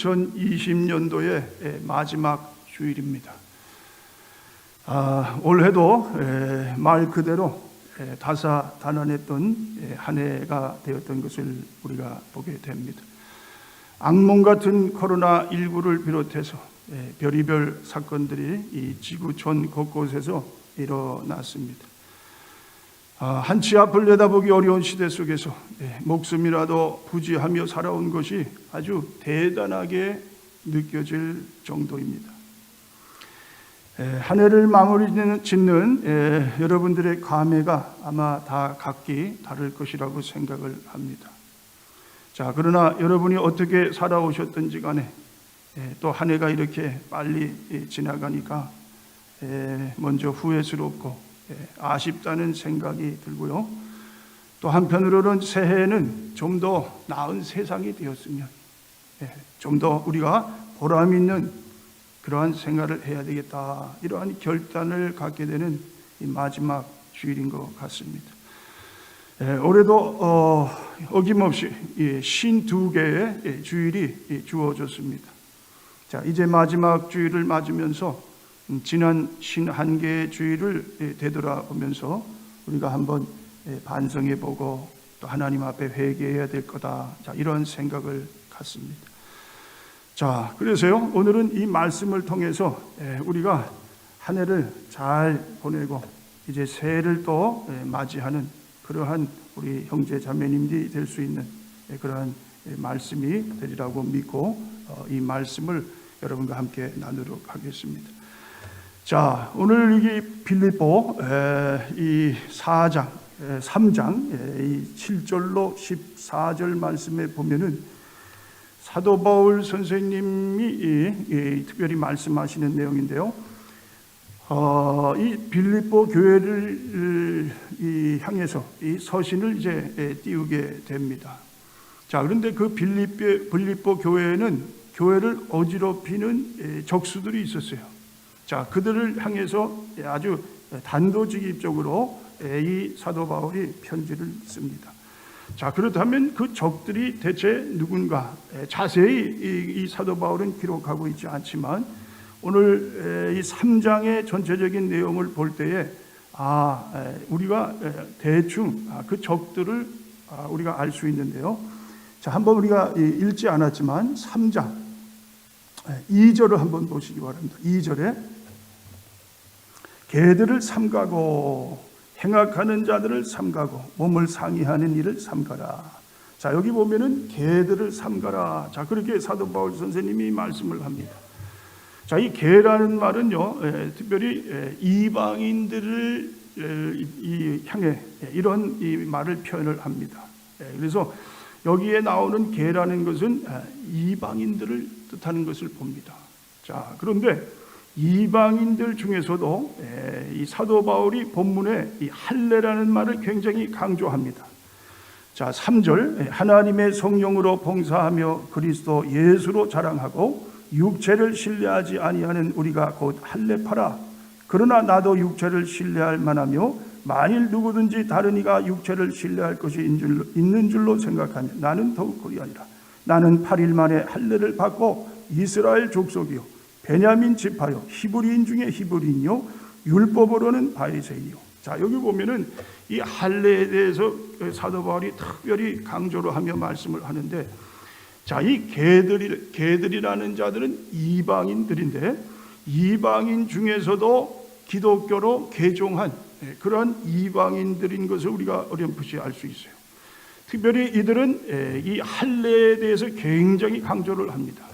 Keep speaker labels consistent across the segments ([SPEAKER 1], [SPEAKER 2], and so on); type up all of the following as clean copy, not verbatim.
[SPEAKER 1] 2020년도의 마지막 주일입니다. 올해도 말 그대로 다사다난했던 한 해가 되었던 것을 우리가 보게 됩니다. 악몽 같은 코로나19를 비롯해서 별의별 사건들이 이 지구촌 곳곳에서 일어났습니다. 한치 앞을 내다보기 어려운 시대 속에서 목숨이라도 부지하며 살아온 것이 아주 대단하게 느껴질 정도입니다. 한 해를 마무리 짓는 여러분들의 감회가 아마 다 각기 다를 것이라고 생각을 합니다. 자, 그러나 여러분이 어떻게 살아오셨든지 간에 또 한 해가 이렇게 빨리 지나가니까 먼저 후회스럽고 아쉽다는 생각이 들고요. 또 한편으로는 새해에는 좀 더 나은 세상이 되었으면 좀 더 우리가 보람 있는 그러한 생활을 해야 되겠다, 이러한 결단을 갖게 되는 이 마지막 주일인 것 같습니다. 올해도 어김없이 52개의 주일이 주어졌습니다. 자, 이제 마지막 주일을 맞으면서 지난 51개의 주일을 되돌아보면서 우리가 한번 반성해보고 또 하나님 앞에 회개해야 될 거다, 자, 이런 생각을 갖습니다. 자, 그래서요, 오늘은 이 말씀을 통해서 우리가 한 해를 잘 보내고 이제 새해를 또 맞이하는 그러한 우리 형제 자매님들이 될 수 있는 그러한 말씀이 되리라고 믿고 이 말씀을 여러분과 함께 나누도록 하겠습니다. 자, 오늘 이 빌립보 이 3장 이 7절로 14절 말씀에 보면은 사도 바울 선생님이 특별히 말씀하시는 내용인데요. 이 빌립보 교회를 향해서 이 서신을 이제 띄우게 됩니다. 자, 그런데 그 빌립보 교회에는 교회를 어지럽히는 적수들이 있었어요. 자, 그들을 향해서 아주 단도직입적으로 이 사도 바울이 편지를 씁니다. 자, 그렇다면 그 적들이 대체 누군가 자세히 이 사도 바울은 기록하고 있지 않지만 오늘 이 3장의 전체적인 내용을 볼 때에 우리가 대충 그 적들을 우리가 알 수 있는데요. 자, 한번 우리가 읽지 않았지만 3장 2절을 한번 보시기 바랍니다. 2절에 개들을 삼가고 행악하는 자들을 삼가고 몸을 상해하는 일을 삼가라. 자, 여기 보면은 개들을 삼가라. 자, 그렇게 사도 바울 선생님이 말씀을 합니다. 자, 이 개라는 말은요, 특별히 이방인들을 향해 이런 이 말을 표현을 합니다. 그래서 여기에 나오는 개라는 것은 이방인들을 뜻하는 것을 봅니다. 자, 그런데 이방인들 중에서도 이 사도 바울이 본문에 이 할례라는 말을 굉장히 강조합니다. 자, 3절 하나님의 성령으로 봉사하며 그리스도 예수로 자랑하고 육체를 신뢰하지 아니하는 우리가 곧 할례파라. 그러나 나도 육체를 신뢰할 만하며 만일 누구든지 다른 이가 육체를 신뢰할 것이 있는 줄로 생각하면 나는 더욱 그리하니라. 나는 8일 만에 할례를 받고 이스라엘 족속이요 베냐민 지파요 히브리인 중에 히브리인요 율법으로는 바리새인이요. 자, 여기 보면은 이 할례에 대해서 사도 바울이 특별히 강조를 하며 말씀을 하는데, 자, 이 개들이라는 자들은 이방인들인데 이방인 중에서도 기독교로 개종한 그런 이방인들인 것을 우리가 어렴풋이 알 수 있어요. 특별히 이들은 이 할례에 대해서 굉장히 강조를 합니다.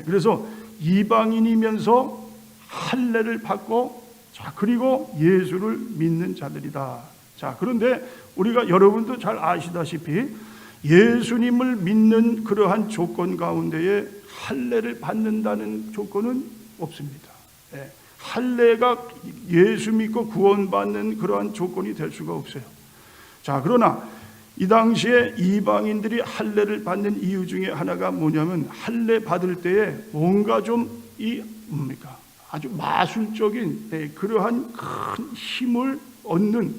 [SPEAKER 1] 그래서 이방인이면서 할례를 받고, 자, 그리고 예수를 믿는 자들이다. 자, 그런데 우리가 여러분도 잘 아시다시피 예수님을 믿는 그러한 조건 가운데에 할례를 받는다는 조건은 없습니다. 할례가 예수 믿고 구원받는 그러한 조건이 될 수가 없어요. 자, 그러나 이 당시에 이방인들이 할례를 받는 이유 중에 하나가 뭐냐면 할례 받을 때에 뭔가 좀 아주 마술적인 그러한 큰 힘을 얻는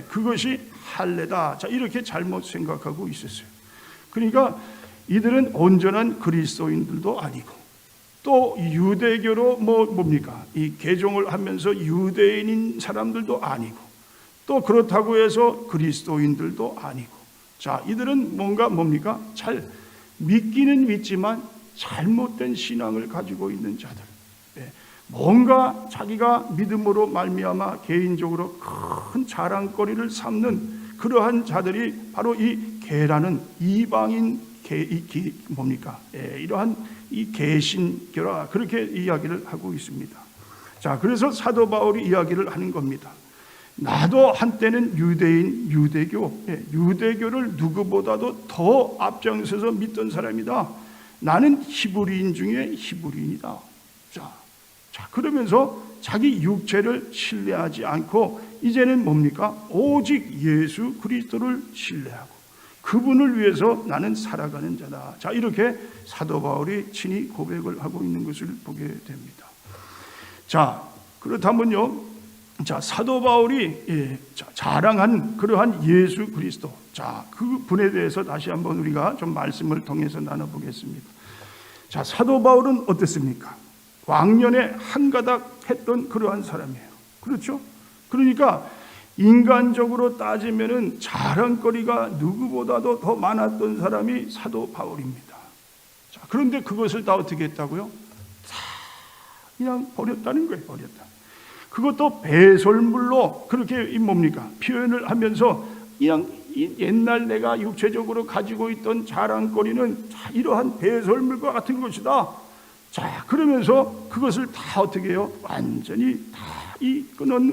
[SPEAKER 1] 그것이 할례다. 자, 이렇게 잘못 생각하고 있었어요. 그러니까 이들은 온전한 그리스도인들도 아니고 또 유대교로 뭡니까? 이 개종을 하면서 유대인인 사람들도 아니고 또 그렇다고 해서 그리스도인들도 아니고 자, 이들은 뭡니까? 잘 믿기는 믿지만 잘못된 신앙을 가지고 있는 자들. 뭔가 자기가 믿음으로 말미암아 개인적으로 큰 자랑거리를 삼는 그러한 자들이 바로 이 개라는 이방인 이러한 이 개신교라 그렇게 이야기를 하고 있습니다. 자, 그래서 사도 바울이 이야기를 하는 겁니다. 나도 한때는 유대인, 유대교를 누구보다도 더 앞장서서 믿던 사람이다. 나는 히브리인 중에 히브리인이다. 자, 그러면서 자기 육체를 신뢰하지 않고 이제는 뭡니까? 오직 예수 그리스도를 신뢰하고 그분을 위해서 나는 살아가는 자다. 자, 이렇게 사도 바울이 친히 고백을 하고 있는 것을 보게 됩니다. 자, 그렇다면요. 자, 사도 바울이 자랑한 그러한 예수 그리스도. 자, 그 분에 대해서 다시 한번 우리가 좀 말씀을 통해서 나눠보겠습니다. 자, 사도 바울은 어땠습니까? 왕년에 한가닥 했던 그러한 사람이에요. 그렇죠? 그러니까 인간적으로 따지면은 자랑거리가 누구보다도 더 많았던 사람이 사도 바울입니다. 자, 그런데 그것을 다 어떻게 했다고요? 다 그냥 버렸다는 거예요. 버렸다. 그것도 배설물로 그렇게 표현을 하면서 그냥 옛날 내가 육체적으로 가지고 있던 자랑거리는 다 이러한 배설물과 같은 것이다. 자, 그러면서 그것을 다 어떻게 해요? 완전히 다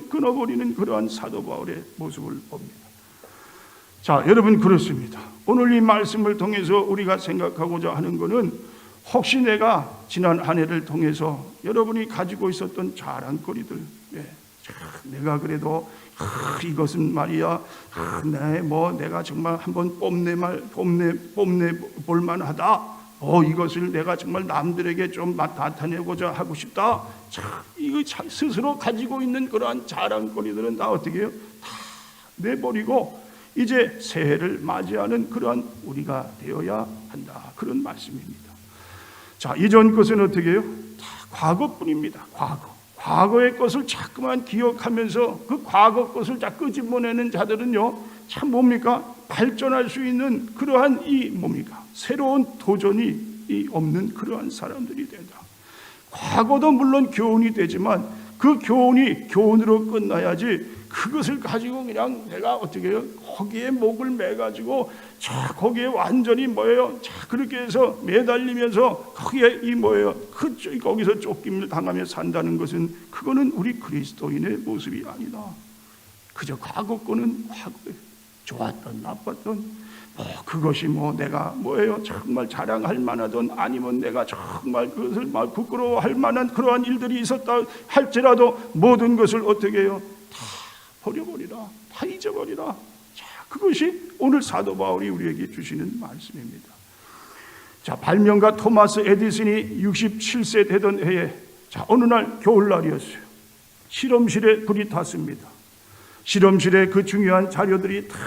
[SPEAKER 1] 끊어버리는 그러한 사도 바울의 모습을 봅니다. 자, 여러분 그렇습니다. 오늘 이 말씀을 통해서 우리가 생각하고자 하는 것은 혹시 내가 지난 한 해를 통해서 여러분이 가지고 있었던 자랑거리들, 내가 그래도 이것은 말이야, 내가 정말 한번 뽐내 볼 만하다. 이것을 내가 정말 남들에게 좀 나타내고자 하고 싶다. 자, 이거 스스로 가지고 있는 그러한 자랑거리들은 다 어떻게 해요? 다 내버리고 이제 새해를 맞이하는 그러한 우리가 되어야 한다. 그런 말씀입니다. 자, 이전 것은 어떻게 해요? 다 과거뿐입니다. 과거의 것을 자꾸만 기억하면서 그 과거 것을 자꾸 끄집어내는 자들은요, 참 발전할 수 있는 그러한 새로운 도전이 없는 그러한 사람들이 된다. 과거도 물론 교훈이 되지만 그 교훈이 교훈으로 끝나야지 그것을 가지고 그냥 내가 어떻게 해요? 거기에 목을 매가지고 자, 거기에 완전히 자, 그렇게 해서 매달리면서 거기에 거기서 쫓김을 당하며 산다는 것은 그거는 우리 그리스도인의 모습이 아니다. 그저 과거 거는 과거에 좋았던 나빴던 그것이 내가 정말 자랑할 만하던 아니면 내가 정말 그것을 부끄러워할 만한 그러한 일들이 있었다 할지라도 모든 것을 어떻게 해요? 다 버려버리라. 다 잊어버리라. 자, 그것이 오늘 사도 바울이 우리에게 주시는 말씀입니다. 자, 발명가 토마스 에디슨이 67세 되던 해에 어느 날 겨울날이었어요. 실험실에 불이 탔습니다. 실험실에 그 중요한 자료들이 다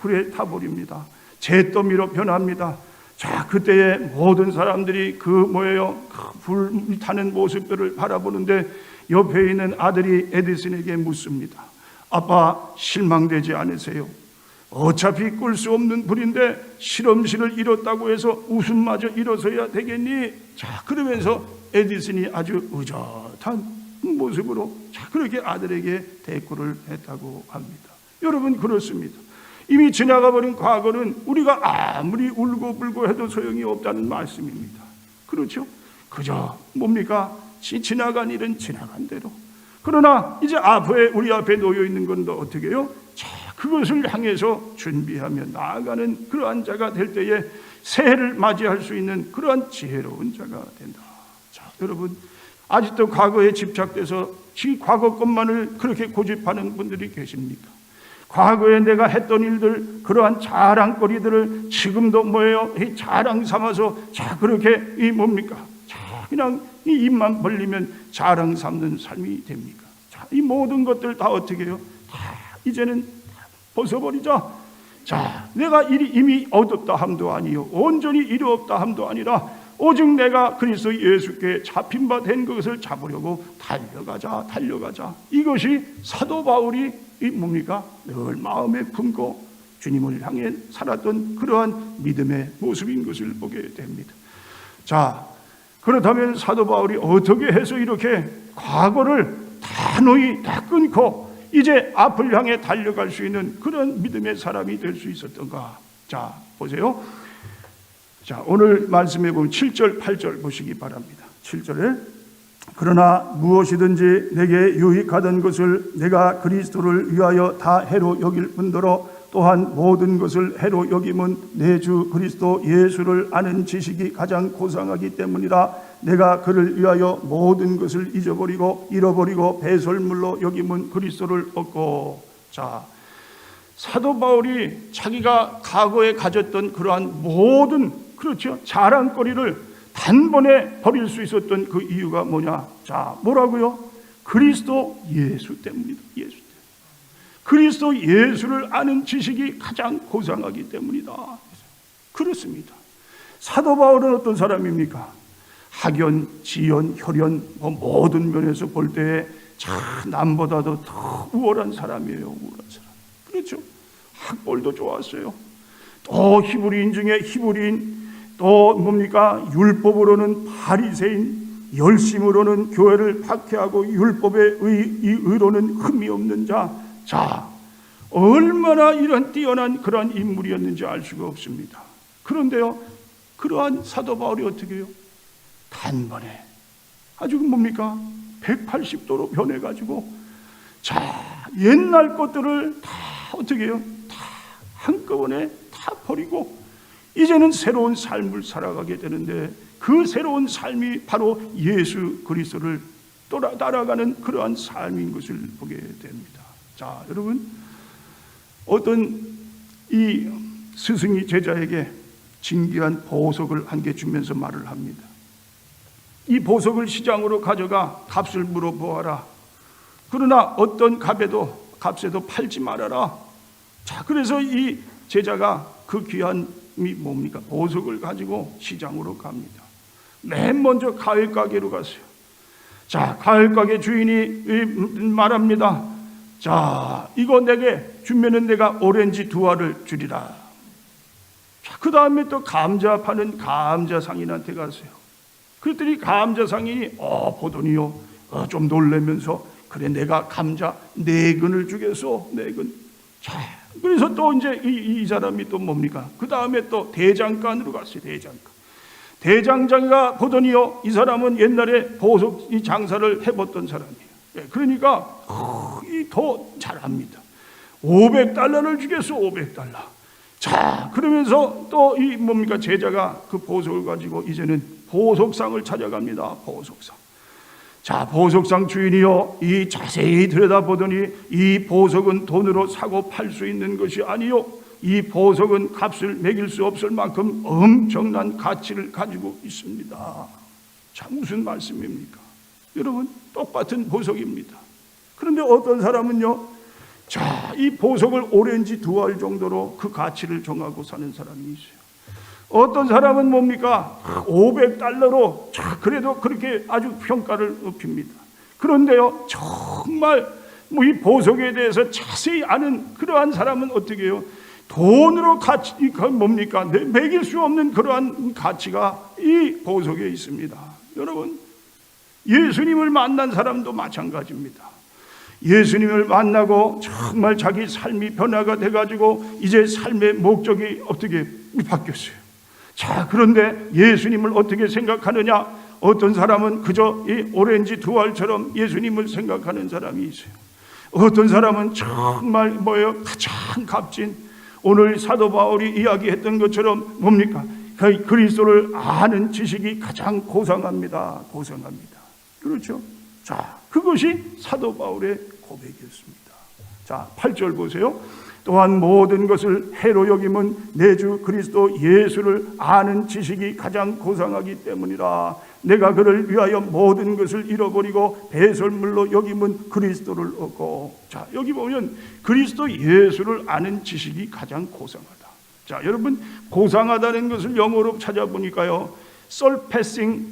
[SPEAKER 1] 불에 타버립니다. 잿더미로 변합니다. 자, 그때에 모든 사람들이 불 타는 모습들을 바라보는데 옆에 있는 아들이 에디슨에게 묻습니다. 아빠, 실망되지 않으세요? 어차피 끌 수 없는 불인데 실험실을 잃었다고 해서 웃음마저 잃어서야 되겠니? 자, 그러면서 에디슨이 아주 의젓한 모습으로 그렇게 아들에게 대꾸를 했다고 합니다. 여러분 그렇습니다. 이미 지나가버린 과거는 우리가 아무리 울고불고 해도 소용이 없다는 말씀입니다. 그렇죠? 그저 지나간 일은 지나간 대로. 그러나 이제 우리 앞에 놓여 있는 건 더 어떻게 해요? 자, 그것을 향해서 준비하며 나아가는 그러한 자가 될 때에 새해를 맞이할 수 있는 그러한 지혜로운 자가 된다. 자, 여러분 아직도 과거에 집착돼서 과거 것만을 그렇게 고집하는 분들이 계십니까? 과거에 내가 했던 일들, 그러한 자랑거리들을 지금도 자랑 삼아서 그렇게 그냥 이 입만 벌리면 자랑 삼는 삶이 됩니까? 자, 이 모든 것들 다 어떻게 해요? 다 이제는 벗어버리자. 자, 내가 이미 얻었다 함도 아니요 온전히 이루었다 함도 아니라 오직 내가 그리스도 예수께 잡힌 바 된 것을 잡으려고 달려가자. 이것이 사도 바울이 뭡니까? 늘 마음에 품고 주님을 향해 살았던 그러한 믿음의 모습인 것을 보게 됩니다. 자, 그렇다면 사도 바울이 어떻게 해서 이렇게 과거를 단호히 다 끊고 이제 앞을 향해 달려갈 수 있는 그런 믿음의 사람이 될 수 있었던가? 자, 보세요. 자, 오늘 말씀해 보면 7절, 8절 보시기 바랍니다. 7절에 그러나 무엇이든지 내게 유익하던 것을 내가 그리스도를 위하여 다 해로 여길 뿐더러 또한 모든 것을 해로 여김은 내 주 그리스도 예수를 아는 지식이 가장 고상하기 때문이라. 내가 그를 위하여 모든 것을 잃어버리고 배설물로 여김은 그리스도를 얻고. 자, 사도 바울이 자기가 과거에 가졌던 그러한 모든 자랑거리를 단번에 버릴 수 있었던 그 이유가 뭐냐? 자, 뭐라고요? 그리스도 예수 때문이다. 예수 때문에. 그리스도 예수를 아는 지식이 가장 고상하기 때문이다. 그렇습니다. 사도 바울은 어떤 사람입니까? 학연, 지연, 혈연 모든 면에서 볼 때 남보다도 더 우월한 사람이에요. 우월한 사람. 그렇죠. 학벌도 좋았어요. 또 히브리인 중에 히브리인, 또 뭡니까? 율법으로는 바리새인, 열심으로는 교회를 박해하고 율법의 의로는 흠이 없는 자. 자, 얼마나 이런 뛰어난 그런 인물이었는지 알 수가 없습니다. 그런데요, 그러한 사도 바울이 어떻게 해요? 단번에 아주 뭡니까? 180도로 변해가지고, 자, 옛날 것들을 다 어떻게 해요? 다 한꺼번에 다 버리고 이제는 새로운 삶을 살아가게 되는데, 그 새로운 삶이 바로 예수 그리스도를 따라가는 그러한 삶인 것을 보게 됩니다. 자, 여러분, 어떤 이 스승이 제자에게 진귀한 보석을 한 개 주면서 말을 합니다. 이 보석을 시장으로 가져가 값을 물어보아라. 그러나 어떤 값에도 팔지 말아라. 자, 그래서 이 제자가 그 귀한 뭡니까? 보석을 가지고 시장으로 갑니다. 맨 먼저 과일 가게로 갔어요. 자, 과일 가게 주인이 말합니다. 자, 이거 내게 주면은 내가 오렌지 2알을 주리라. 자, 그 다음에 또 감자 파는 감자 상인한테 갔어요. 그랬더니 감자 상인이 보더니요, 좀 놀라면서, 그래, 내가 감자 4근을 주겠소. 4근. 자, 그래서 또 이제 이 사람이 또 뭡니까? 그 다음에 또 대장간으로 갔어요. 대장장이가 보더니요, 이 사람은 옛날에 보석 이 장사를 해봤던 사람이에요. 그러니까 더 잘합니다. 500달러를 주겠어. 500달러. 자, 그러면서 또 이 뭡니까? 제자가 그 보석을 가지고 이제는 보석상을 찾아갑니다. 보석상. 자, 보석상 주인이요, 이 자세히 들여다보더니 이 보석은 돈으로 사고 팔 수 있는 것이 아니요, 이 보석은 값을 매길 수 없을 만큼 엄청난 가치를 가지고 있습니다. 자, 무슨 말씀입니까? 여러분, 똑같은 보석입니다. 그런데 어떤 사람은요, 자, 이 보석을 오렌지 2알 정도로 그 가치를 정하고 사는 사람이 있어요. 어떤 사람은 뭡니까? 500달러로 그래도 그렇게 아주 평가를 높입니다. 그런데요, 정말 이 보석에 대해서 자세히 아는 그러한 사람은 어떻게 해요? 돈으로 가치, 뭡니까? 매길 수 없는 그러한 가치가 이 보석에 있습니다. 여러분, 예수님을 만난 사람도 마찬가지입니다. 예수님을 만나고 정말 자기 삶이 변화가 돼가지고 이제 삶의 목적이 어떻게 바뀌었어요. 자, 그런데 예수님을 어떻게 생각하느냐? 어떤 사람은 그저 이 오렌지 2알처럼 예수님을 생각하는 사람이 있어요. 어떤 사람은 정말 가장 값진, 오늘 사도 바울이 이야기했던 것처럼 뭡니까? 그리스도를 아는 지식이 가장 고상합니다. 고상합니다. 그렇죠? 자, 그것이 사도 바울의 고백이었습니다. 자, 8절 보세요. 또한 모든 것을 해로 여김은 내 주 그리스도 예수를 아는 지식이 가장 고상하기 때문이라. 내가 그를 위하여 모든 것을 잃어버리고 배설물로 여김은 그리스도를 얻고. 자, 여기 보면 그리스도 예수를 아는 지식이 가장 고상하다. 자, 여러분, 고상하다는 것을 영어로 찾아보니까요, surpassing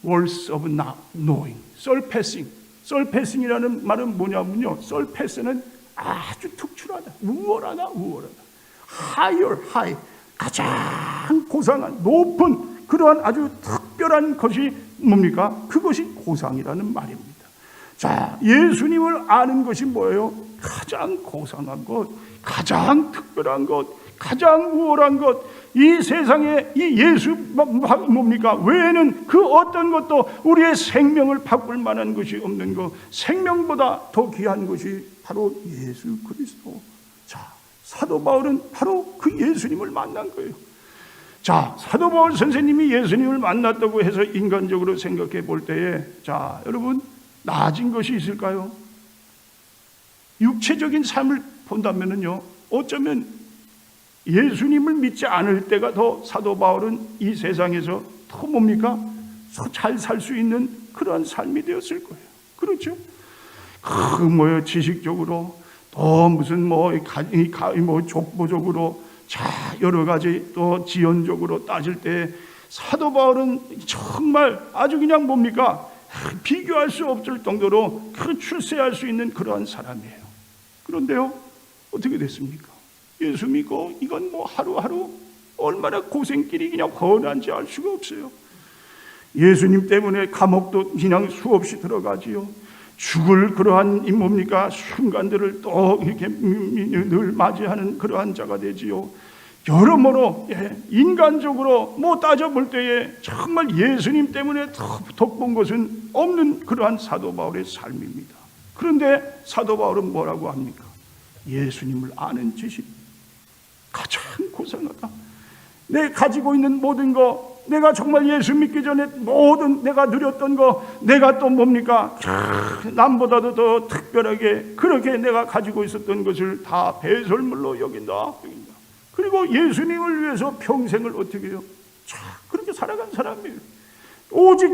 [SPEAKER 1] words of not knowing. surpassing이라는 말은 뭐냐면요, surpass는 아주 특출하다, 우월하다. high, 가장 고상한, 높은 그러한 아주 특별한 것이 뭡니까? 그것이 고상이라는 말입니다. 자, 예수님을 아는 것이 뭐예요? 가장 고상한 것, 가장 특별한 것, 가장 우월한 것. 이 세상에 이 예수 뭡니까? 외에는 그 어떤 것도 우리의 생명을 바꿀 만한 것이 없는 것, 생명보다 더 귀한 것이 바로 예수 그리스도. 자, 사도 바울은 바로 그 예수님을 만난 거예요. 자, 사도 바울 선생님이 예수님을 만났다고 해서 인간적으로 생각해 볼 때에, 자, 여러분, 나아진 것이 있을까요? 육체적인 삶을 본다면요, 어쩌면 예수님을 믿지 않을 때가 더 사도 바울은 이 세상에서 더 뭡니까? 더 잘 살 수 있는 그러한 삶이 되었을 거예요. 그렇죠? 지식적으로 또 무슨 족보적으로 자, 여러 가지 또 지연적으로 따질 때 사도 바울은 정말 아주 그냥 뭡니까? 비교할 수 없을 정도로 출세할 수 있는 그러한 사람이에요. 그런데요, 어떻게 됐습니까? 예수 믿고 이건 하루하루 얼마나 고생길이 그냥 훤한지 알 수가 없어요. 예수님 때문에 감옥도 그냥 수없이 들어가지요. 죽을 그러한 순간들을 또 이렇게 늘 맞이하는 그러한 자가 되지요. 여러모로 인간적으로 따져볼 때에 정말 예수님 때문에 덕본 것은 없는 그러한 사도 바울의 삶입니다. 그런데 사도 바울은 뭐라고 합니까? 예수님을 아는 지식 가장 고상하다. 내 가지고 있는 모든 거, 내가 정말 예수 믿기 전에 모든 내가 누렸던 거, 내가 또 남보다도 더 특별하게 그렇게 내가 가지고 있었던 것을 다 배설물로 여긴다. 그리고 예수님을 위해서 평생을 어떻게 해요? 그렇게 살아간 사람이에요. 오직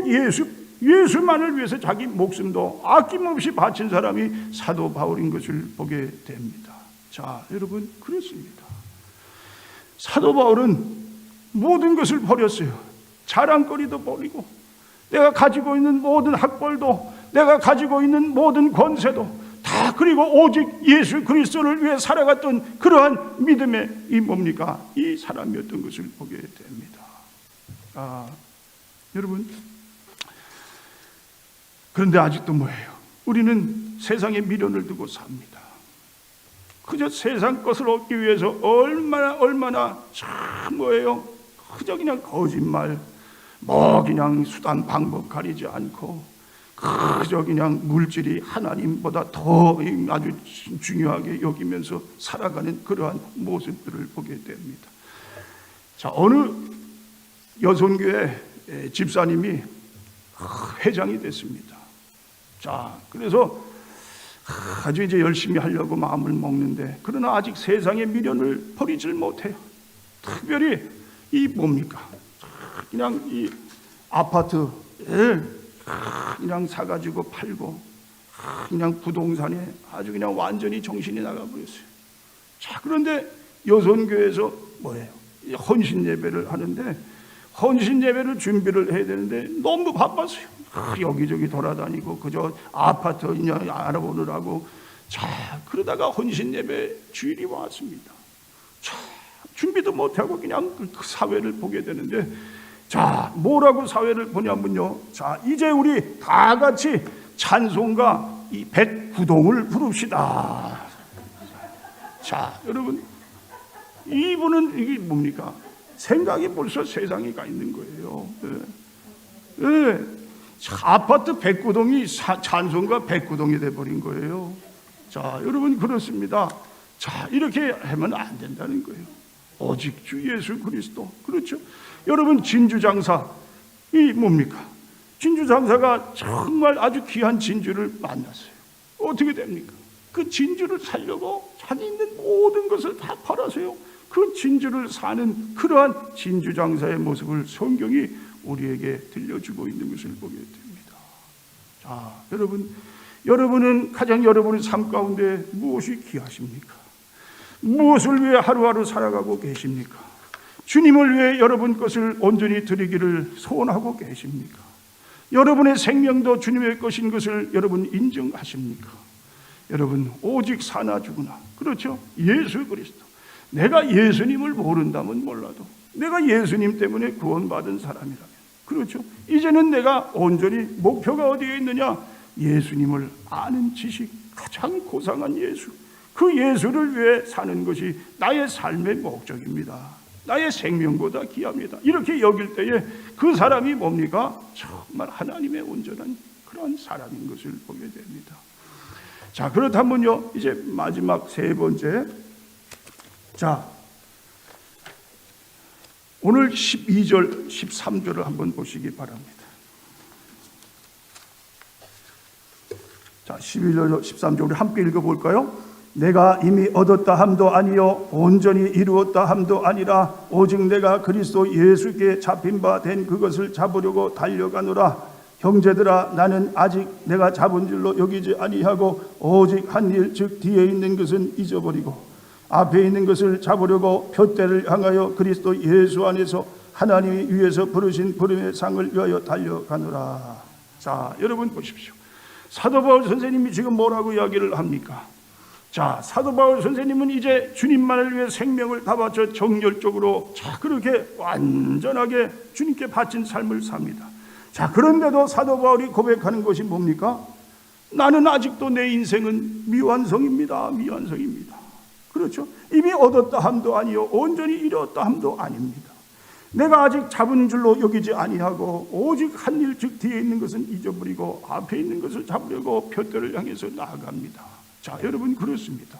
[SPEAKER 1] 예수만을 위해서 자기 목숨도 아낌없이 바친 사람이 사도 바울인 것을 보게 됩니다. 자, 여러분, 그렇습니다. 사도 바울은 모든 것을 버렸어요. 자랑거리도 버리고, 내가 가지고 있는 모든 학벌도, 내가 가지고 있는 모든 권세도 다, 그리고 오직 예수 그리스도를 위해 살아갔던 그러한 믿음의 이 사람이었던 것을 보게 됩니다. 여러분, 그런데 아직도 뭐예요? 우리는 세상에 미련을 두고 삽니다. 그저 세상 것을 얻기 위해서 얼마나 그저 그냥 거짓말, 그냥 수단 방법 가리지 않고 그저 그냥 물질이 하나님보다 더 아주 중요하게 여기면서 살아가는 그러한 모습들을 보게 됩니다. 자, 어느 여손교회 집사님이 회장이 됐습니다. 자, 그래서 아주 이제 열심히 하려고 마음을 먹는데, 그러나 아직 세상의 미련을 버리질 못해요. 특별히 그냥 이 아파트 그냥 사가지고 팔고, 그냥 부동산에 아주 그냥 완전히 정신이 나가버렸어요. 자, 그런데 여선교회에서 헌신 예배를 하는데, 헌신 예배를 준비를 해야 되는데 너무 바빴어요. 여기저기 돌아다니고 그저 아파트 알아보느라고. 자, 그러다가 헌신 예배 주일이 왔습니다. 자, 준비도 못하고 그냥 그 사회를 보게 되는데, 자, 뭐라고 사회를 보냐면요, 자, 이제 우리 다 같이 찬송가 이 109동을 부릅시다. 자, 여러분, 이분은 이게 뭡니까? 생각이 벌써 세상에 가 있는 거예요. 아파트 109동이 찬송가 109동이 돼버린 거예요. 자, 여러분, 그렇습니다. 자, 이렇게 하면 안 된다는 거예요. 오직 주 예수 그리스도. 그렇죠? 여러분, 진주장사 진주장사가 정말 아주 귀한 진주를 만났어요. 어떻게 됩니까? 그 진주를 살려고 자기 있는 모든 것을 다 팔아서요, 그 진주를 사는 그러한 진주 장사의 모습을 성경이 우리에게 들려주고 있는 것을 보게 됩니다. 자, 여러분은 가장 여러분의 삶 가운데 무엇이 귀하십니까? 무엇을 위해 하루하루 살아가고 계십니까? 주님을 위해 여러분 것을 온전히 드리기를 소원하고 계십니까? 여러분의 생명도 주님의 것인 것을 여러분 인정하십니까? 여러분, 오직 사나 죽으나, 그렇죠? 예수 그리스도. 내가 예수님을 모른다면 몰라도 내가 예수님 때문에 구원받은 사람이라면, 그렇죠? 이제는 내가 온전히 목표가 어디에 있느냐? 예수님을 아는 지식, 가장 고상한 예수, 그 예수를 위해 사는 것이 나의 삶의 목적입니다. 나의 생명보다 귀합니다. 이렇게 여길 때에 그 사람이 뭡니까? 정말 하나님의 온전한 그런 사람인 것을 보게 됩니다. 자, 그렇다면요, 이제 마지막 세 번째, 자, 오늘 12절, 13절을 한번 보시기 바랍니다. 자, 12절, 13절 우리 함께 읽어볼까요? 내가 이미 얻었다 함도 아니요 온전히 이루었다 함도 아니라 오직 내가 그리스도 예수께 잡힌 바 된 그것을 잡으려고 달려가노라. 형제들아, 나는 아직 내가 잡은 줄로 여기지 아니하고 오직 한 일, 즉 뒤에 있는 것은 잊어버리고 앞에 있는 것을 잡으려고 푯대를 향하여 그리스도 예수 안에서 하나님이 위에서 부르신 부름의 상을 위하여 달려가노라. 자, 여러분 보십시오. 사도 바울 선생님이 지금 뭐라고 이야기를 합니까? 자, 사도 바울 선생님은 이제 주님만을 위해 생명을 다 바쳐 정열적으로, 자, 그렇게 완전하게 주님께 바친 삶을 삽니다. 자, 그런데도 사도 바울이 고백하는 것이 뭡니까? 나는 아직도 내 인생은 미완성입니다. 미완성입니다. 그렇죠? 이미 얻었다 함도 아니요 온전히 이뤘다 함도 아닙니다. 내가 아직 잡은 줄로 여기지 아니하고 오직 한 일, 즉 뒤에 있는 것은 잊어버리고 앞에 있는 것을 잡으려고 푯대를 향해서 나아갑니다. 자, 여러분, 그렇습니다.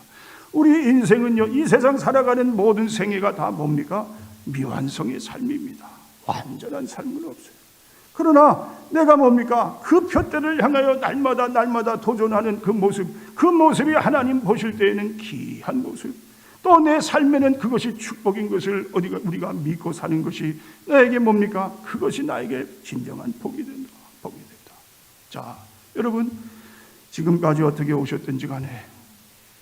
[SPEAKER 1] 우리 인생은요, 이 세상 살아가는 모든 생애가 다 뭡니까? 미완성의 삶입니다. 완전한 삶은 없어요. 그러나 내가 뭡니까? 그 푯대를 향하여 날마다 도전하는 그 모습이 하나님 보실 때에는 귀한 모습, 또 내 삶에는 그것이 축복인 것을 우리가 믿고 사는 것이 나에게 뭡니까? 그것이 나에게 진정한 복이 된다. 자, 여러분, 지금까지 어떻게 오셨든지 간에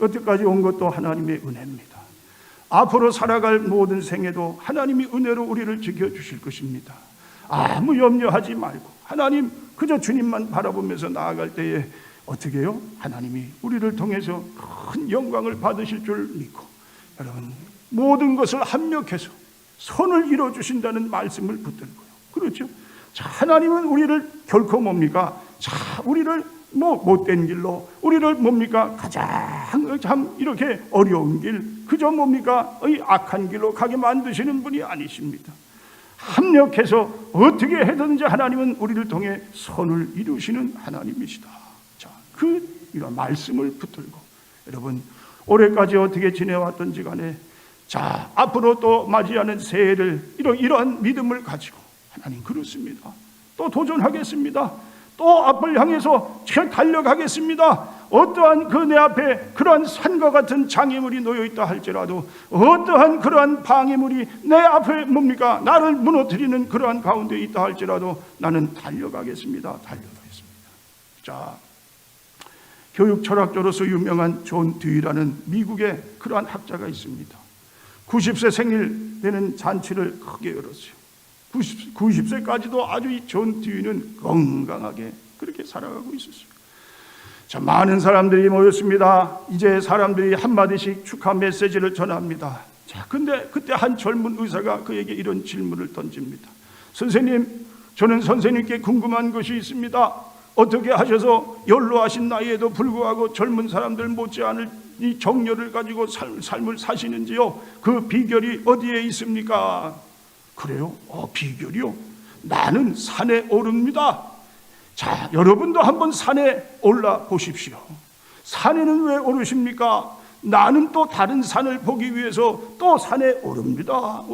[SPEAKER 1] 여태까지 온 것도 하나님의 은혜입니다. 앞으로 살아갈 모든 생애도 하나님이 은혜로 우리를 지켜주실 것입니다. 아무 염려하지 말고 하나님, 그저 주님만 바라보면서 나아갈 때에 어떻게 해요? 하나님이 우리를 통해서 큰 영광을 받으실 줄 믿고, 여러분, 모든 것을 합력해서 선을 이루어주신다는 말씀을 붙들고요. 그렇죠? 자, 하나님은 우리를 결코 뭡니까? 자, 우리를 못된 길로, 우리를 뭡니까? 가장 참 이렇게 어려운 길, 그저 뭡니까? 이 악한 길로 가게 만드시는 분이 아니십니다. 합력해서 어떻게 해든지 하나님은 우리를 통해 선을 이루시는 하나님이시다. 자, 이런 말씀을 붙들고 여러분, 올해까지 어떻게 지내왔던지 간에, 자, 앞으로 또 맞이하는 새해를 이러한 믿음을 가지고 하나님, 그렇습니다. 또 도전하겠습니다. 또 앞을 향해서 달려가겠습니다. 어떠한 그 내 앞에 그러한 산과 같은 장애물이 놓여있다 할지라도, 어떠한 그러한 방해물이 내 앞에 뭡니까? 나를 무너뜨리는 그러한 가운데 있다 할지라도 나는 달려가겠습니다. 자, 교육 철학자로서 유명한 존 듀이라는 미국의 그러한 학자가 있습니다. 90세 생일 되는 잔치를 크게 열었어요. 90세까지도 아주 이 존 듀이는 건강하게 그렇게 살아가고 있었어요. 자, 많은 사람들이 모였습니다. 이제 사람들이 한마디씩 축하 메시지를 전합니다. 자, 근데 그때 한 젊은 의사가 그에게 이런 질문을 던집니다. 선생님, 저는 선생님께 궁금한 것이 있습니다. 어떻게 하셔서 연로하신 나이에도 불구하고 젊은 사람들 못지않을 이 정열을 가지고 삶을 사시는지요? 그 비결이 어디에 있습니까? 그래요? 비결이요? 나는 산에 오릅니다. 자, 여러분도 한번 산에 올라 보십시오. 산에는 왜 오르십니까? 나는 또 다른 산을 보기 위해서 또 산에 오릅니다.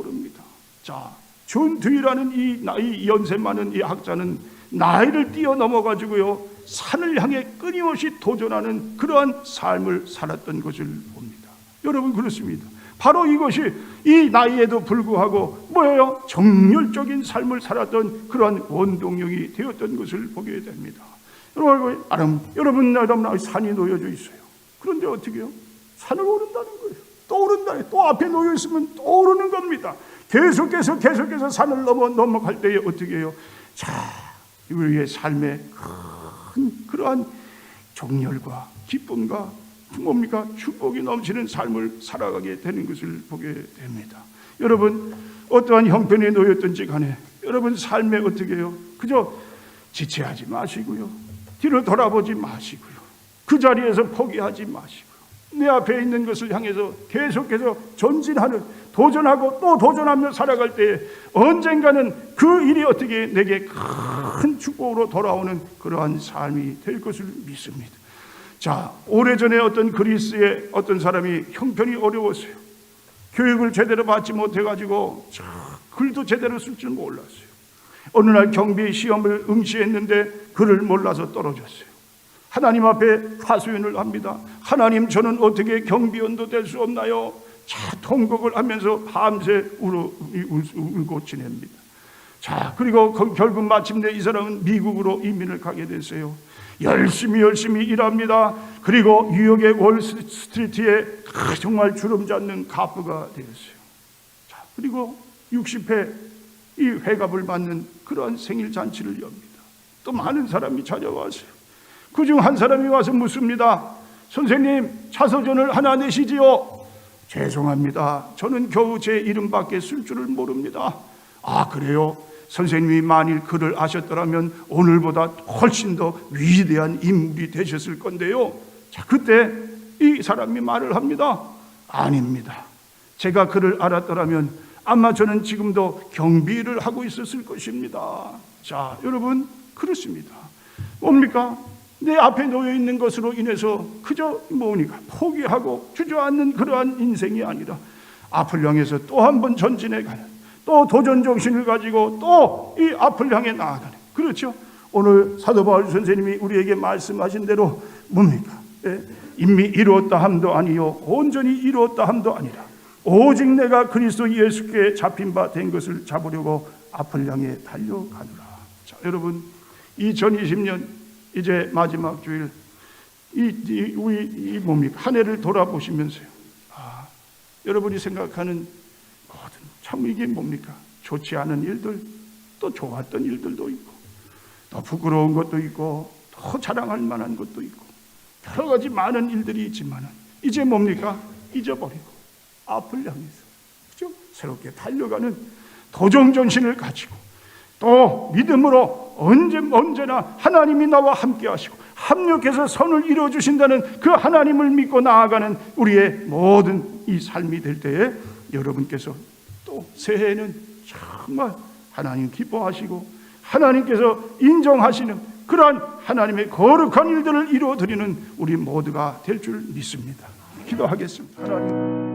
[SPEAKER 1] 자, 존 듀이라는 이 나이 연세 많은 이 학자는 나이를 뛰어넘어 가지고요, 산을 향해 끊임없이 도전하는 그러한 삶을 살았던 것을 봅니다. 여러분, 그렇습니다. 바로 이것이 이 나이에도 불구하고 뭐예요? 정열적인 삶을 살았던 그러한 원동력이 되었던 것을 보게 됩니다. 여러분 산이 놓여져 있어요. 그런데 어떻게 해요? 산을 오른다는 거예요. 또 오른다. 또 앞에 놓여 있으면 또 오르는 겁니다. 계속해서 산을 넘어갈 때에 어떻게 해요? 자, 우리의 삶에 큰 그러한 정열과 기쁨과 뭡니까? 축복이 넘치는 삶을 살아가게 되는 것을 보게 됩니다. 여러분, 어떠한 형편에 놓였든지 간에 여러분 삶에 어떻게 해요? 그저 지체하지 마시고요, 뒤를 돌아보지 마시고요, 그 자리에서 포기하지 마시고요, 내 앞에 있는 것을 향해서 계속해서 전진하는, 도전하고 또 도전하며 살아갈 때에 언젠가는 그 일이 어떻게 내게 큰 축복으로 돌아오는 그러한 삶이 될 것을 믿습니다. 자, 오래전에 어떤 그리스의 어떤 사람이 형편이 어려웠어요. 교육을 제대로 받지 못해가지고 글도 제대로 쓸 줄 몰랐어요. 어느 날 경비 시험을 응시했는데 글을 몰라서 떨어졌어요. 하나님 앞에 하소연을 합니다. 하나님, 저는 어떻게 경비원도 될 수 없나요? 자, 통곡을 하면서 밤새 울고 지냅니다. 자, 그리고 결국 마침내 이 사람은 미국으로 이민을 가게 됐어요. 열심히 일합니다. 그리고 뉴욕의 월스트리트에 정말 주름 잡는 가부가 되었어요. 자, 그리고 60회 이 회갑을 받는 그러한 생일 잔치를 엽니다. 또 많은 사람이 찾아왔어요. 그중 한 사람이 와서 묻습니다. 선생님, 자서전을 하나 내시지요? 죄송합니다. 저는 겨우 제 이름밖에 쓸 줄을 모릅니다. 아, 그래요? 선생님이 만일 글을 아셨더라면 오늘보다 훨씬 더 위대한 인물이 되셨을 건데요. 자, 그때 이 사람이 말을 합니다. 아닙니다. 제가 글을 알았더라면 아마 저는 지금도 경비를 하고 있었을 것입니다. 자, 여러분, 그렇습니다. 뭡니까? 내 앞에 놓여 있는 것으로 인해서 그저 뭡니까? 포기하고 주저앉는 그러한 인생이 아니라 앞을 향해서 또 한 번 전진해 가는, 또 도전 정신을 가지고 또 이 앞을 향해 나아가는, 그렇죠? 오늘 사도 바울 선생님이 우리에게 말씀하신 대로 뭡니까? 이미 이루었다 함도 아니요 온전히 이루었다 함도 아니라 오직 내가 그리스도 예수께 잡힌 바 된 것을 잡으려고 앞을 향해 달려가노라. 자, 여러분, 2020년 이제 마지막 주일, 우리 뭡니까? 한 해를 돌아보시면서요, 여러분이 생각하는 모든, 참 이게 뭡니까? 좋지 않은 일들, 또 좋았던 일들도 있고, 또 부끄러운 것도 있고, 또 자랑할 만한 것도 있고, 여러 가지 많은 일들이 있지만 이제 뭡니까? 잊어버리고 앞을 향해서, 그죠? 새롭게 달려가는 도전정신을 가지고 또 믿음으로 언제나 하나님이 나와 함께 하시고 합력해서 선을 이루어 주신다는 그 하나님을 믿고 나아가는 우리의 모든 이 삶이 될 때에 여러분께서 또 새해에는 정말 하나님 기뻐하시고 하나님께서 인정하시는 그러한 하나님의 거룩한 일들을 이루어 드리는 우리 모두가 될 줄 믿습니다. 기도하겠습니다. 하나님,